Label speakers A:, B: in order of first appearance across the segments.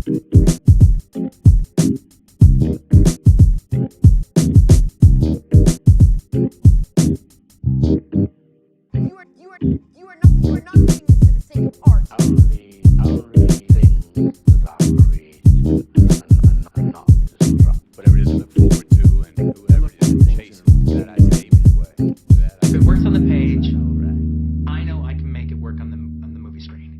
A: You are not doing this for the sake of art.
B: Only things that are created and not destruct.
C: Whatever it is to look forward to and whoever it is to chase. That I say way.
D: If it works on the page, I know I can make it work on the movie screen.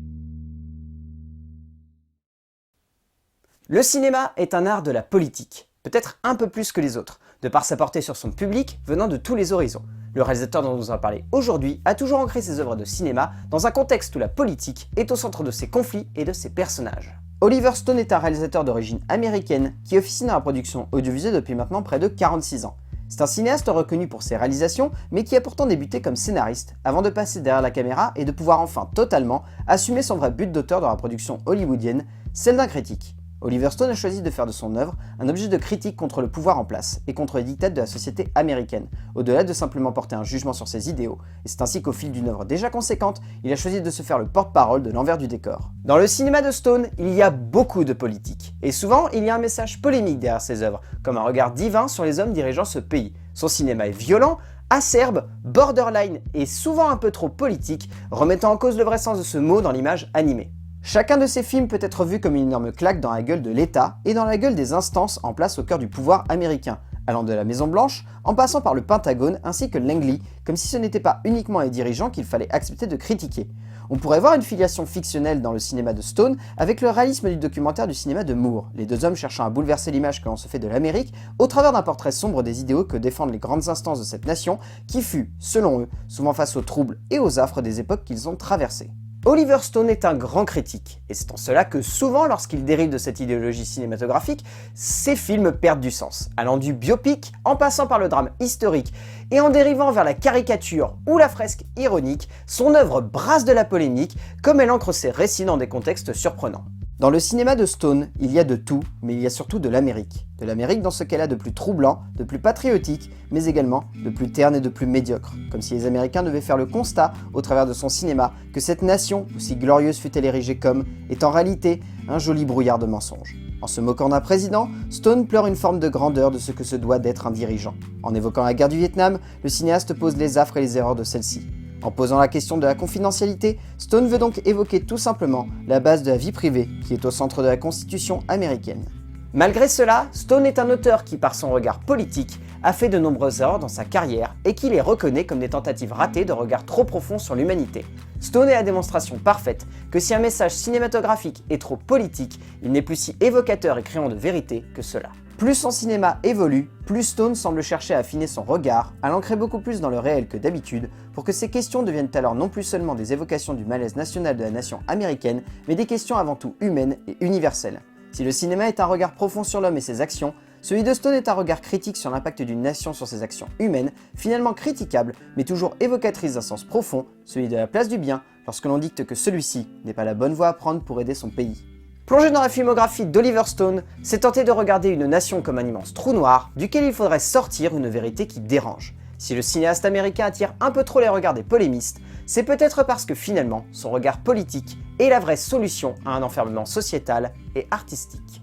E: Le cinéma est un art de la politique, peut-être un peu plus que les autres, de par sa portée sur son public venant de tous les horizons. Le réalisateur dont nous allons parler aujourd'hui a toujours ancré ses œuvres de cinéma dans un contexte où la politique est au centre de ses conflits et de ses personnages. Oliver Stone est un réalisateur d'origine américaine qui officie dans la production audiovisuelle depuis maintenant près de 46 ans. C'est un cinéaste reconnu pour ses réalisations, mais qui a pourtant débuté comme scénariste, avant de passer derrière la caméra et de pouvoir enfin totalement assumer son vrai but d'auteur dans la production hollywoodienne, celle d'un critique. Oliver Stone a choisi de faire de son œuvre un objet de critique contre le pouvoir en place et contre les dictats de la société américaine, au-delà de simplement porter un jugement sur ses idéaux, et c'est ainsi qu'au fil d'une œuvre déjà conséquente, il a choisi de se faire le porte-parole de l'envers du décor. Dans le cinéma de Stone, il y a beaucoup de politique, et souvent il y a un message polémique derrière ses œuvres, comme un regard divin sur les hommes dirigeant ce pays. Son cinéma est violent, acerbe, borderline et souvent un peu trop politique, remettant en cause le vrai sens de ce mot dans l'image animée. Chacun de ces films peut être vu comme une énorme claque dans la gueule de l'État et dans la gueule des instances en place au cœur du pouvoir américain, allant de la Maison Blanche, en passant par le Pentagone ainsi que Langley, comme si ce n'était pas uniquement les dirigeants qu'il fallait accepter de critiquer. On pourrait voir une filiation fictionnelle dans le cinéma de Stone avec le réalisme du documentaire du cinéma de Moore, les deux hommes cherchant à bouleverser l'image que l'on se fait de l'Amérique au travers d'un portrait sombre des idéaux que défendent les grandes instances de cette nation qui fut, selon eux, souvent face aux troubles et aux affres des époques qu'ils ont traversées. Oliver Stone est un grand critique, et c'est en cela que souvent, lorsqu'il dérive de cette idéologie cinématographique, ses films perdent du sens, allant du biopic, en passant par le drame historique, et en dérivant vers la caricature ou la fresque ironique, son œuvre brasse de la polémique, comme elle ancre ses récits dans des contextes surprenants. Dans le cinéma de Stone, il y a de tout, mais il y a surtout de l'Amérique. De l'Amérique dans ce qu'elle a de plus troublant, de plus patriotique, mais également de plus terne et de plus médiocre. Comme si les Américains devaient faire le constat, au travers de son cinéma, que cette nation, aussi glorieuse fut-elle érigée comme, est en réalité un joli brouillard de mensonges. En se moquant d'un président, Stone pleure une forme de grandeur de ce que se doit d'être un dirigeant. En évoquant la guerre du Vietnam, le cinéaste pose les affres et les erreurs de celle-ci. En posant la question de la confidentialité, Stone veut donc évoquer tout simplement la base de la vie privée qui est au centre de la Constitution américaine. Malgré cela, Stone est un auteur qui, par son regard politique, a fait de nombreuses erreurs dans sa carrière et qui les reconnaît comme des tentatives ratées de regard trop profond sur l'humanité. Stone est la démonstration parfaite que si un message cinématographique est trop politique, il n'est plus si évocateur et créant de vérité que cela. Plus son cinéma évolue, plus Stone semble chercher à affiner son regard, à l'ancrer beaucoup plus dans le réel que d'habitude, pour que ces questions deviennent alors non plus seulement des évocations du malaise national de la nation américaine, mais des questions avant tout humaines et universelles. Si le cinéma est un regard profond sur l'homme et ses actions, celui de Stone est un regard critique sur l'impact d'une nation sur ses actions humaines, finalement critiquable, mais toujours évocatrice d'un sens profond, celui de la place du bien, lorsque l'on dicte que celui-ci n'est pas la bonne voie à prendre pour aider son pays. Plonger dans la filmographie d'Oliver Stone, c'est tenter de regarder une nation comme un immense trou noir, duquel il faudrait sortir une vérité qui dérange. Si le cinéaste américain attire un peu trop les regards des polémistes, c'est peut-être parce que finalement, son regard politique est la vraie solution à un enfermement sociétal et artistique.